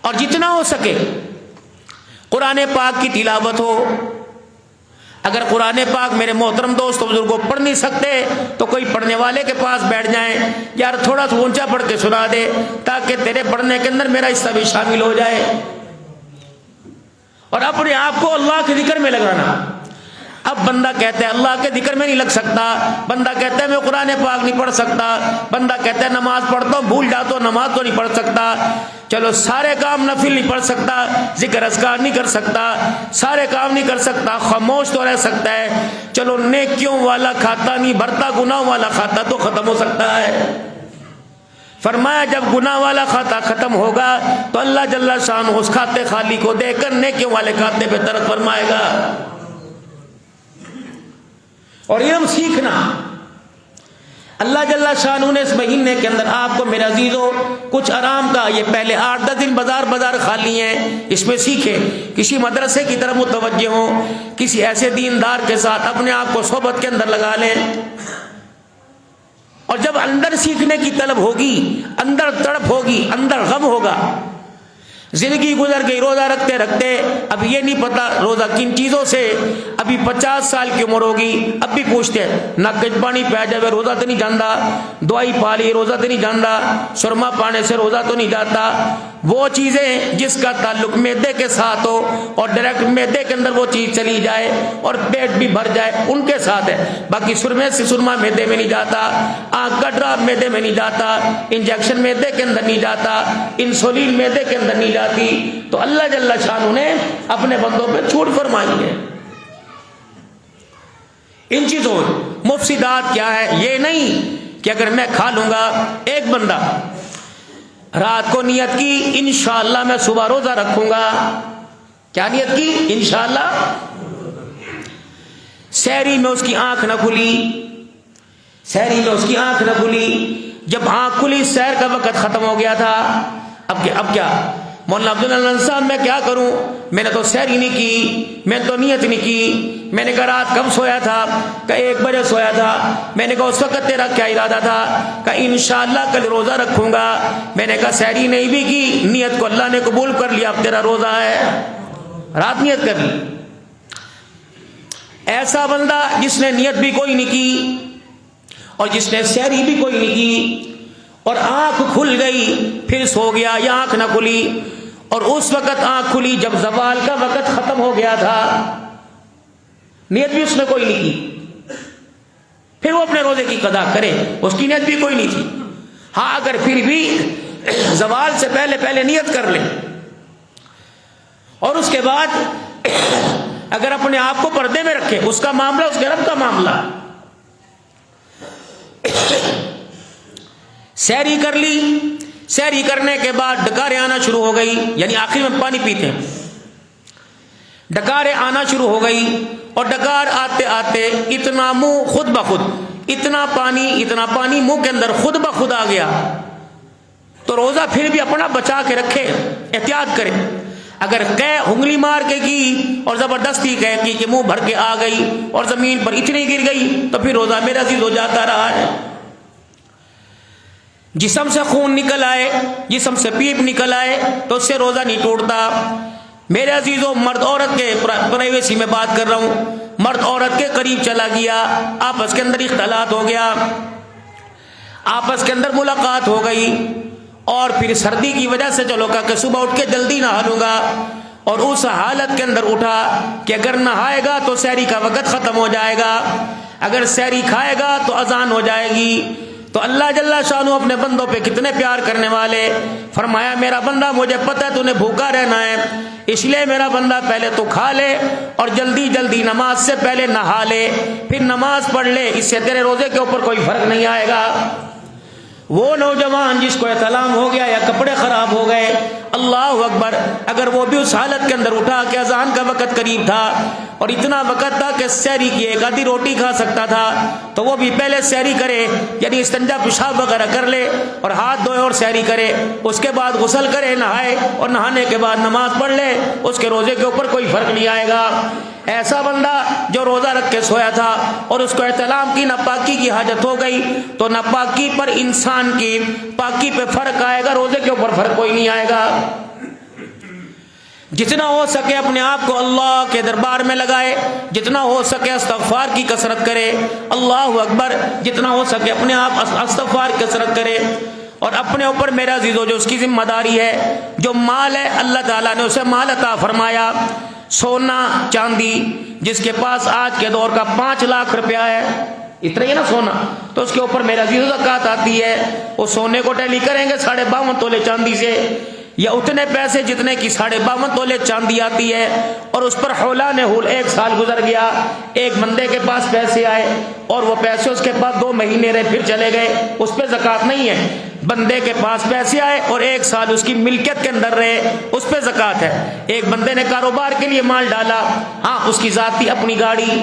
S1: اور جتنا ہو سکے قرآن پاک کی تلاوت ہو۔ اگر قرآن پاک میرے محترم دوستوں بزرگوں پڑھ نہیں سکتے تو کوئی پڑھنے والے کے پاس بیٹھ جائیں، یار تھوڑا سا اونچا پڑھ کے سنا دے تاکہ تیرے پڑھنے کے اندر میرا حصہ بھی شامل ہو جائے۔ اور اپنے آپ کو اللہ کے ذکر میں لگانا۔ اب بندہ کہتا ہے اللہ کے ذکر میں نہیں لگ سکتا، بندہ کہتا ہے میں قرآن پاک نہیں پڑھ سکتا، بندہ کہتا ہے نماز پڑھتا ہوں بھول جاتا ہوں، نماز تو نہیں پڑھ سکتا۔ چلو سارے کام نفل نہیں پڑھ سکتا، ذکر اذکار نہیں کر سکتا، سارے کام نہیں کر سکتا، خاموش تو رہ سکتا ہے، چلو نیکیوں والا کھاتا نہیں بھرتا، گناہوں والا کھاتا تو ختم ہو سکتا ہے۔ فرمایا جب گناہ والا کھاتا ختم ہوگا تو اللہ جل شانہ اس کھاتے خالی کو دیکھ کر نیکیوں والے کھاتے پہ طرف فرمائے گا۔ اور علم سیکھنا، اللہ جل شانہ نے اس مہینے کے اندر آپ کو میرے عزیزوں کچھ آرام کا، یہ پہلے 8-10 دن بازار خالی ہیں، اس میں سیکھیں، کسی مدرسے کی طرف متوجہ ہوں، کسی ایسے دیندار کے ساتھ اپنے آپ کو صحبت کے اندر لگا لیں۔ اور جب اندر سیکھنے کی طلب ہوگی، اندر تڑپ ہوگی، اندر غم ہوگا، زندگی گزر گئی روزہ رکھتے رکھتے، اب یہ نہیں پتا روزہ کن چیزوں سے، ابھی 50 سال کی عمر ہوگی، اب بھی پوچھتے ہیں نک پانی پی جائے روزہ تو نہیں جانا، دوائی پا لی روزہ تو نہیں جانا، سرما پانے سے روزہ تو نہیں جاتا۔ وہ چیزیں جس کا تعلق معدے کے ساتھ ہو اور ڈائریکٹ معدے کے اندر وہ چیز چلی جائے اور پیٹ بھی بھر جائے، ان کے ساتھ ہے، باقی سرمے سے سرما معدے میں نہیں جاتا، آنکھ کا ڈراپ معدے میں نہیں جاتا، انجیکشن معدے کے اندر نہیں جاتا، انسولین معدے کے اندر نہیں جاتی۔ تو اللہ جل شانہ نے اپنے بندوں پہ چھوٹ فرمائی ہے۔ ان چیزوں مفسدات کیا ہے؟ یہ نہیں کہ اگر میں کھا لوں گا، ایک بندہ رات کو نیت کی انشاءاللہ میں صبح روزہ رکھوں گا، کیا نیت کی؟ انشاءاللہ۔ سحری میں اس کی آنکھ نہ کھلی، سحری میں اس کی آنکھ نہ کھلی، جب آنکھ کھلی سحر کا وقت ختم ہو گیا تھا، اب کیا مولانا عبداللہ صاحب میں کیا کروں، میں نے تو سحری نہیں کی، میں نے تو نیت نہیں کی، میں نے کہا رات کب سویا تھا، کہ 1 بجے سویا تھا، میں نے کہا اس وقت تیرا کیا ارادہ تھا، کہ انشاءاللہ کل روزہ رکھوں گا، میں نے کہا سحری نہیں بھی کی، نیت کو اللہ نے قبول کر لیا، اب تیرا روزہ ہے، رات نیت کر لی۔ ایسا بندہ جس نے نیت بھی کوئی نہیں کی اور جس نے سحری بھی کوئی نہیں کی اور آنکھ کھل گئی پھر سو گیا یا آنکھ نہ کھلی، اور اس وقت آنکھ کھلی جب زوال کا وقت ختم ہو گیا تھا، نیت بھی اس نے کوئی نہیں کی، پھر وہ اپنے روزے کی قضا کرے، اس کی نیت بھی کوئی نہیں تھی۔ ہاں اگر پھر بھی زوال سے پہلے نیت کر لے اور اس کے بعد اگر اپنے آپ کو پردے میں رکھے، اس کا معاملہ اس کے رب کا معاملہ۔ سحری کر لی، سحری کرنے کے بعد ڈکاریں آنا شروع ہو گئی، یعنی آخر میں پانی پیتے ہیں، ڈکاریں آنا شروع ہو گئی، اور ڈکار آتے آتے اتنا منہ خود بخود اتنا پانی منہ کے اندر خود بخود آ گیا تو روزہ پھر بھی اپنا بچا کے رکھے، احتیاط کرے۔ اگر انگلی مار کے کی اور زبردستی کی کہ منہ بھر کے آ گئی اور زمین پر اتنی گر گئی تو پھر روزہ میرا عزیز ہو جاتا رہا ہے۔ جسم سے خون نکل آئے، جسم سے پیپ نکل آئے تو اس سے روزہ نہیں ٹوٹتا۔ میرے عزیزوں، مرد عورت کے پرائیویسی میں بات کر رہا ہوں، مرد عورت کے قریب چلا گیا، آپس کے اندر اختلاط ہو گیا، آپس کے اندر ملاقات ہو گئی، اور پھر سردی کی وجہ سے چلو کہ صبح اٹھ کے جلدی نہا لوں گا، اور اس حالت کے اندر اٹھا کہ اگر نہائے گا تو سحری کا وقت ختم ہو جائے گا، اگر سحری کھائے گا تو اذان ہو جائے گی۔ تو اللہ جل شانہ اپنے بندوں پہ کتنے پیار کرنے والے، فرمایا میرا بندہ مجھے پتہ ہے تو نے بھوکا رہنا ہے، اس لیے میرا بندہ پہلے تو کھا لے اور جلدی جلدی نماز سے پہلے نہا لے، پھر نماز پڑھ لے، اس سے تیرے روزے کے اوپر کوئی فرق نہیں آئے گا۔ وہ نوجوان جس کو احتلام ہو گیا یا کپڑے خراب ہو گئے، اللہ اکبر، اگر وہ بھی اس حالت کے اندر اٹھا کہ اذان کا وقت قریب تھا اور اتنا وقت تھا کہ سحری کی ایک آدھی روٹی کھا سکتا تھا، تو وہ بھی پہلے سحری کرے، یعنی استنجا پیشاب وغیرہ کر لے اور ہاتھ دھوئے اور سحری کرے، اس کے بعد غسل کرے، نہائے، اور نہانے کے بعد نماز پڑھ لے، اس کے روزے کے اوپر کوئی فرق نہیں آئے گا۔ ایسا بندہ جو روزہ رکھ کے سویا تھا اور اس کو احتلام کی ناپاکی کی حاجت ہو گئی تو ناپاکی پر انسان کی پاکی پہ فرق آئے گا، روزے کے اوپر فرق کوئی نہیں آئے گا۔ جتنا ہو سکے اپنے آپ کو اللہ کے دربار میں لگائے، جتنا ہو سکے استغفار کی کثرت کرے، اللہ اکبر، جتنا ہو سکے اپنے آپ استغفار کی کثرت کرے، اور اپنے اوپر میرا عزیزو جو اس کی ذمہ داری ہے، جو مال ہے اللہ تعالیٰ نے اسے مال عطا فرمایا، سونا چاندی، جس کے پاس آج کے دور کا 5 لاکھ روپیہ ہے، اتنا ہی نا سونا، تو اس کے اوپر میرا عزیزو زکوٰۃ آتی ہے۔ وہ سونے کو ٹیلی کریں گے 52.5 تولے چاندی سے، یا اتنے پیسے جتنے کی 52.5 تولے چاندی آتی ہے، اور اس پر حولان حول 1 سال گزر گیا، ایک بندے کے پاس پیسے آئے اور وہ پیسے اس کے پاس 2 مہینے رہے پھر چلے گئے، اس پہ زکوٰۃ نہیں ہے۔ بندے کے پاس پیسے آئے اور 1 سال اس کی ملکیت کے اندر رہے، اس پہ زکوٰۃ ہے۔ ایک بندے نے کاروبار کے لیے مال ڈالا، ہاں اس کی ذاتی اپنی گاڑی،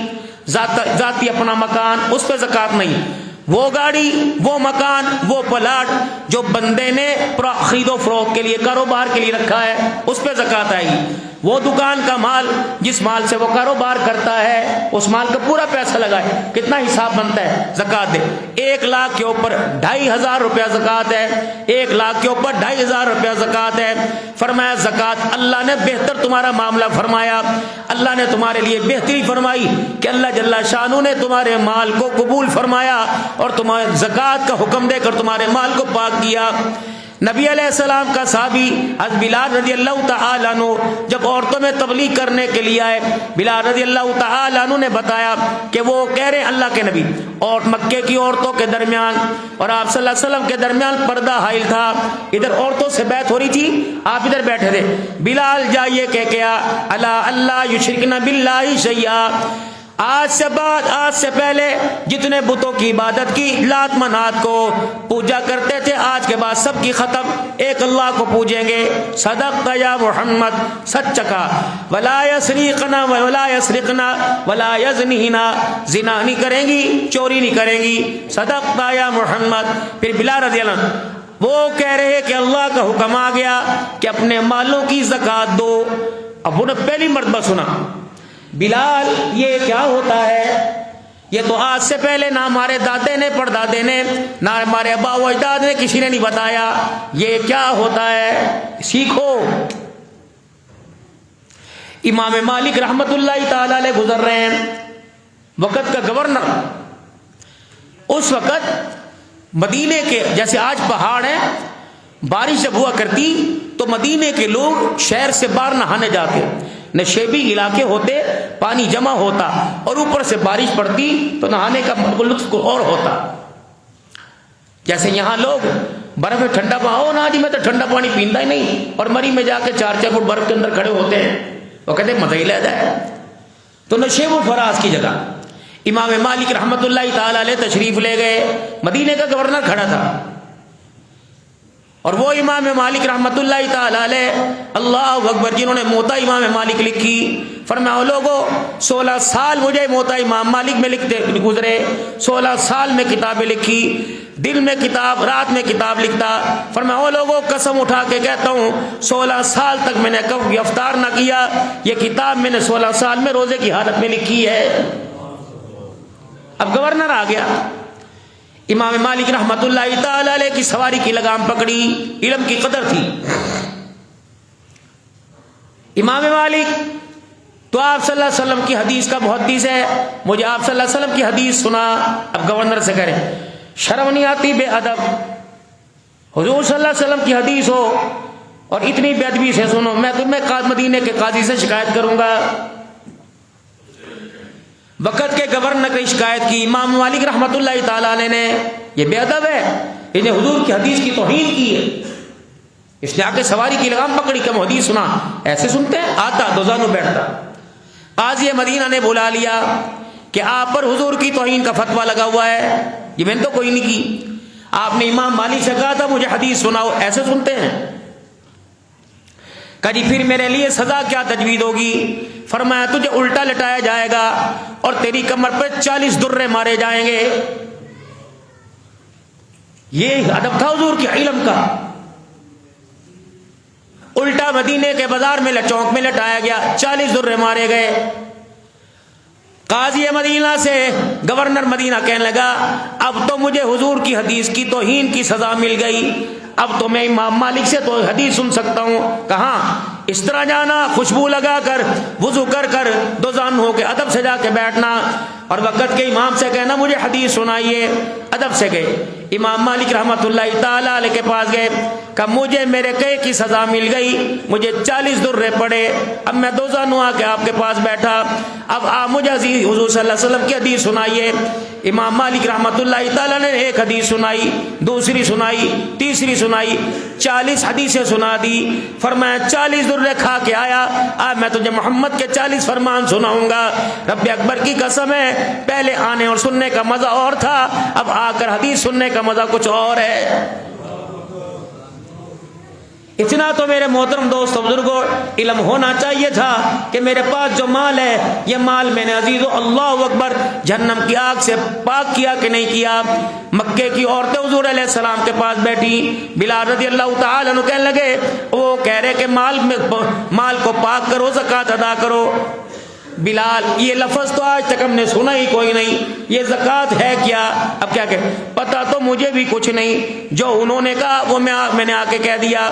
S1: ذاتی اپنا مکان، اس پہ زکوٰۃ نہیں۔ وہ گاڑی، وہ مکان، وہ پلاٹ جو بندے نے خرید و فروخت کے لیے، کاروبار کے لیے رکھا ہے، اس پہ زکوٰۃ آئے گی۔ وہ دکان کا مال، جس مال سے وہ کاروبار کرتا ہے، اس مال کا پورا پیسہ لگائے، کتنا حساب بنتا ہے، زکوٰۃ دے۔ 1 لاکھ کے اوپر 2,500 روپیہ زکوٰۃ ہے، 1 لاکھ کے اوپر 2,500 روپیہ زکوٰۃ ہے۔ فرمایا زکوٰۃ اللہ نے بہتر تمہارا معاملہ فرمایا، اللہ نے تمہارے لیے بہتری فرمائی کہ اللہ جل شانہ نے تمہارے مال کو قبول فرمایا اور تمہارے زکوٰۃ کا حکم دے کر تمہارے مال کو پاک کیا۔ نبی علیہ السلام کا صحابی حضرت بلال رضی اللہ تعالیٰ عنہ جب عورتوں میں تبلیغ کرنے کے لیے آئے، بلال رضی اللہ تعالیٰ عنہ نے بتایا کہ وہ کہہ رہے ہیں اللہ کے نبی، اور مکے کی عورتوں کے درمیان اور آپ صلی اللہ علیہ وسلم کے درمیان پردہ حائل تھا، ادھر عورتوں سے بیعت ہو رہی تھی، آپ ادھر بیٹھے تھے۔ بلال جائیے کہہ کے الا اللہ یشرکن باللہ شیئا، آج سے پہلے جتنے بتوں کی عبادت کی، لات منات کو پوجا کرتے تھے، آج کے بعد سب کی ختم، ایک اللہ کو پوجیں گے۔ صدقت یا محمد، سچ کہا۔ ولا یسرقنا ولا یسرقنا ولا یزنینا، زنا نہیں کریں گی، چوری نہیں کریں گی، صدقت یا محمد۔ پھر بلال رضی اللہ عنہ وہ کہہ رہے کہ اللہ کا حکم آ گیا کہ اپنے مالوں کی زکوٰۃ دو۔ اب انہوں نے پہلی مرتبہ سنا، بلال یہ کیا ہوتا ہے؟ یہ تو آج سے پہلے نہ ہمارے دادے نے، پردادے نے، نہ ہمارے ابا و اجداد نے، کسی نے نہیں بتایا، یہ کیا ہوتا ہے، سیکھو۔ امام مالک رحمت اللہ تعالی علیہ گزر رہے ہیں، وقت کا گورنر، اس وقت مدینے کے جیسے آج پہاڑ ہیں، بارش جب ہوا کرتی تو مدینے کے لوگ شہر سے باہر نہانے جاتے، نشیبی علاقے ہوتے، پانی جمع ہوتا اور اوپر سے بارش پڑتی تو نہانے کا لطف اور ہوتا۔ جیسے یہاں لوگ برف میں ٹھنڈا پاؤ نا جی، میں تو ٹھنڈا پانی پیندا ہی نہیں، اور مری میں جا کے 4 فٹ برف کے اندر کھڑے ہوتے ہیں، وہ کہتے ہیں مزہ ہی لے جائے۔ تو نشیب و فراز کی جگہ امام مالک رحمت اللہ تعالی علیہ تشریف لے گئے، مدینے کا گورنر کھڑا تھا اور وہ امام مالک رحمۃ اللہ تعالی علیہ، اللہ اکبر، جنہوں نے موطا امام مالک لکھی، فرمایا لوگوں 16 سال مجھے موطا امام مالک میں لکھتے گزرے، 16 سال میں کتابیں لکھی، دن میں کتاب، رات میں کتاب لکھتا۔ فرمایا او لوگوں قسم اٹھا کے کہتا ہوں 16 سال تک میں نے کبھی افطار نہ کیا، یہ کتاب میں نے 16 سال میں روزے کی حالت میں لکھی ہے۔ اب گورنر آ گیا، امام مالک رحمت اللہ تعالی علیہ کی سواری کی لگام پکڑی، علم کی قدر تھی امام مالک تو آپ صلی اللہ علیہ وسلم کی حدیث کا محدث ہے، مجھے آپ صلی اللہ علیہ وسلم کی حدیث سنا۔ اب گورنر سے کرے شرم نہیں آتی بے ادب، حضور صلی اللہ علیہ وسلم کی حدیث ہو اور اتنی بے ادبی سے سنو، میں تمہیں مدینے کے قاضی سے شکایت کروں گا۔ وقت کے گورنر کی شکایت کی، امام مالک رحمت اللہ تعالی علیہ نے، یہ بے ادب ہے، انہیں حضور کی حدیث کی توہین کی ہے، اس نے آ کے سواری کی لگام پکڑی کہ حدیث سنا، ایسے سنتے ہیں؟ آتا دو زانو بیٹھتا۔ قاضی مدینہ نے بلا لیا کہ آپ پر حضور کی توہین کا فتویٰ لگا ہوا ہے، یہ میں نے تو کوئی نہیں کی، آپ نے امام مالک سے کہا تھا مجھے حدیث سناؤ، ایسے سنتے ہیں؟ کہ جی پھر میرے لیے سزا کیا تجویز ہوگی؟ فرمایا تجھے الٹا لٹایا جائے گا اور تیری کمر پہ 40 درے مارے جائیں گے۔ یہ ادب تھا حضور کے علم کا۔ الٹا مدینے کے بازار میں چوک میں لٹایا گیا، 40 درے مارے گئے۔ قاضی مدینہ سے گورنر مدینہ کہنے لگا اب تو مجھے حضور کی حدیث کی توہین کی سزا مل گئی، اب تو میں امام مالک سے تو حدیث سن سکتا ہوں۔ کہاں؟ اس طرح جانا، خوشبو لگا کر، وضو کر کر، دو زان ہو کے ادب سے جا کے بیٹھنا اور وقت کے امام سے کہنا مجھے حدیث سنائیے۔ ادب سے گئے، امام مالک رحمت اللہ تعالی علیہ کے پاس گئے، کہ مجھے میرے کہے کی سزا مل گئی، مجھے 40 درے پڑے، اب میں دو زانو آ کے آپ کے پاس بیٹھا، اب آپ مجھے حضور صلی اللہ علیہ وسلم کی حدیث سنائیے۔ امام مالک رحمت اللہ تعالی نے ایک حدیث سنائی، دوسری سنائی، تیسری سنائی، 40 حدیثیں سنا دی۔ فرمایا 40 درے کھا کے آیا، اب میں تجھے محمد کے 40 فرمان سناؤں گا۔ رب اکبر کی قسم ہے، پہلے آنے اور سننے کا مزہ اور تھا، اب آ کر حدیث سننے کا مزہ کچھ اور ہے۔ اتنا تو میرے محترم دوستو بزرگوں علم ہونا چاہیے تھا کہ میرے پاس جو مال ہے، یہ مال میں نے عزیزو اللہ اکبر جہنم کی آگ سے پاک کیا کہ نہیں کیا۔ مکے کی عورتیں حضور علیہ السلام کے پاس بیٹھی، بلال رضی اللہ تعالیٰ عنہ کہنے لگے، وہ کہہ رہے کہ مال کو پاک کرو، زکوٰۃ ادا کرو۔ بلال یہ لفظ تو آج تک ہم نے سنا ہی کوئی نہیں، یہ زکوٰۃ ہے کیا؟ اب کیا کہ پتہ تو مجھے بھی کچھ نہیں، جو انہوں نے کہا وہ میں نے آ کے کہہ دیا۔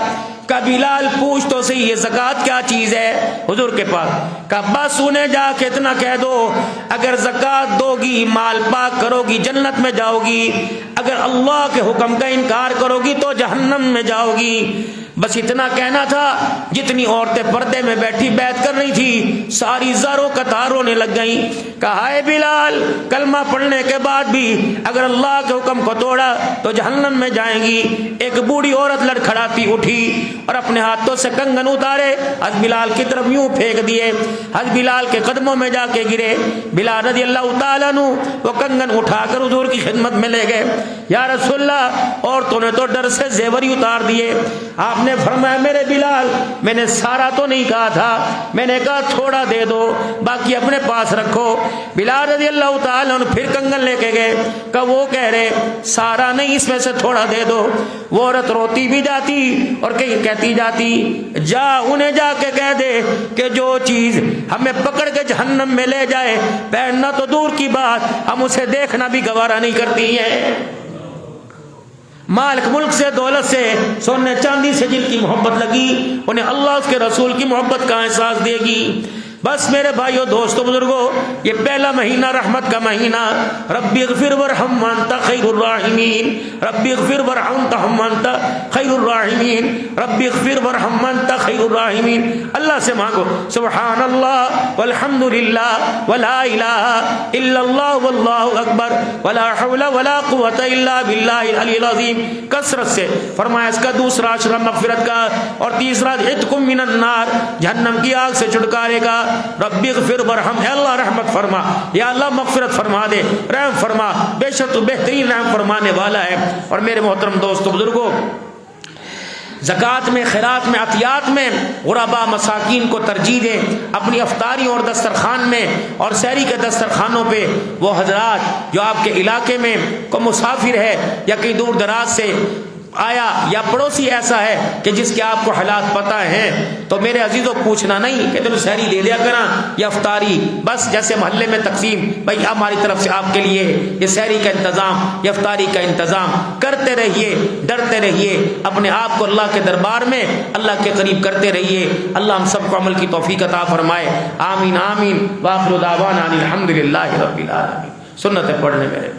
S1: کہ بلال پوچھ تو صحیح یہ زکوٰۃ کیا چیز ہے حضور کے پاس؟ کہ بس انہیں جا کے اتنا کہہ دو اگر زکوٰۃ دو گی، مال پاک کرو گی، جنت میں جاؤ گی، اگر اللہ کے حکم کا انکار کرو گی تو جہنم میں جاؤ گی۔ بس اتنا کہنا تھا۔ جتنی عورتیں پردے میں بیٹھی بیعت کر رہی تھی ساری زاروں قطار رونے لگ گئیں۔ کہا ہے بلال کلمہ پڑھنے کے بعد بھی اگر اللہ کے حکم کو توڑا تو جہنم میں جائیں گی۔ ایک بوڑھی عورت لڑکھڑاتی اٹھی اور اپنے ہاتھوں سے کنگن اتارے، حضرت بلال کی طرف یوں پھینک دیے، حضرت بلال کے قدموں میں جا کے گرے۔ بلال رضی اللہ تعالیٰ عنہ وہ کنگن اٹھا کر حضور کی خدمت میں لے گئے۔ یا رسول اللہ، عورتوں نے تو ڈر سے زیور ہی اتار دیے۔ آپ نے فرمایا میرے بلال میں نے سارا تو نہیں کہا تھا، میں نے کہا تھوڑا دے دو باقی اپنے پاس رکھو۔ بلال رضی اللہ تعالیٰ عنہ پھر کنگن لے کے گئے کہ وہ کہہ رہے سارا نہیں، اس میں سے تھوڑا دے دو۔ وہ عورت روتی بھی جاتی اور کہتی جاتی جا انہیں جا کے کہہ دے کہ جو چیز ہمیں پکڑ کے جہنم میں لے جائے پہننا تو دور کی بات ہم اسے دیکھنا بھی گوارا نہیں کرتی ہیں۔ مالک ملک سے، دولت سے، سونے چاندی سے جن کی محبت لگی انہیں اللہ اس کے رسول کی محبت کا احساس دے گی۔ بس میرے بھائیو دوستو بزرگو، یہ پہلا مہینہ رحمت کا مہینہ، ربی اغفر ورحم وانت خیر الراحمین، ربی اغفر ورحم وانت خیر الراحمین، ربی اغفر ورحم وانت خیر الراحمین۔ اللہ سے مانگو سبحان اللہ والحمد للہ ولا الہ الا اللہ واللہ اکبر ولا حول ولا قوة الا باللہ العلی العظیم، کثرت سے۔ فرمایا اس کا دوسرا عشرہ مغفرت کا اور تیسرا عتق من النار، جہنم کی آگ سے چھٹکارے کا۔ ربی اغفر ورحم، اے اللہ رحمت فرما، یا اللہ مغفرت فرما دے، رحم فرما، بے شک تو بہترین رحم فرمانے والا ہے۔ اور میرے محترم دوستو بزرگوں، زکوٰۃ میں، خیرات میں، عطیات میں غربا مساکین کو ترجیح دیں. اپنی افطاری اور دسترخوان میں اور سحری کے دسترخوانوں پہ وہ حضرات جو آپ کے علاقے میں کو مسافر ہے یا کہیں دور دراز سے آیا یا پڑوسی ایسا ہے کہ جس کے آپ کو حالات پتہ ہیں، تو میرے عزیزوں پوچھنا نہیں کہ چلو سحری دے دیا کرنا یا افطاری، بس جیسے محلے میں تقسیم، بھائی ہماری طرف سے آپ کے لیے یہ سحری کا انتظام یا افطاری کا انتظام کرتے رہیے. ڈرتے رہیے، اپنے آپ کو اللہ کے دربار میں اللہ کے قریب کرتے رہیے. اللہ ہم سب کو عمل کی توفیق عطا فرمائے. آمین آمین. وآخر دعوانا الحمدللہ رب العالمین. سنتیں پڑھنے میرے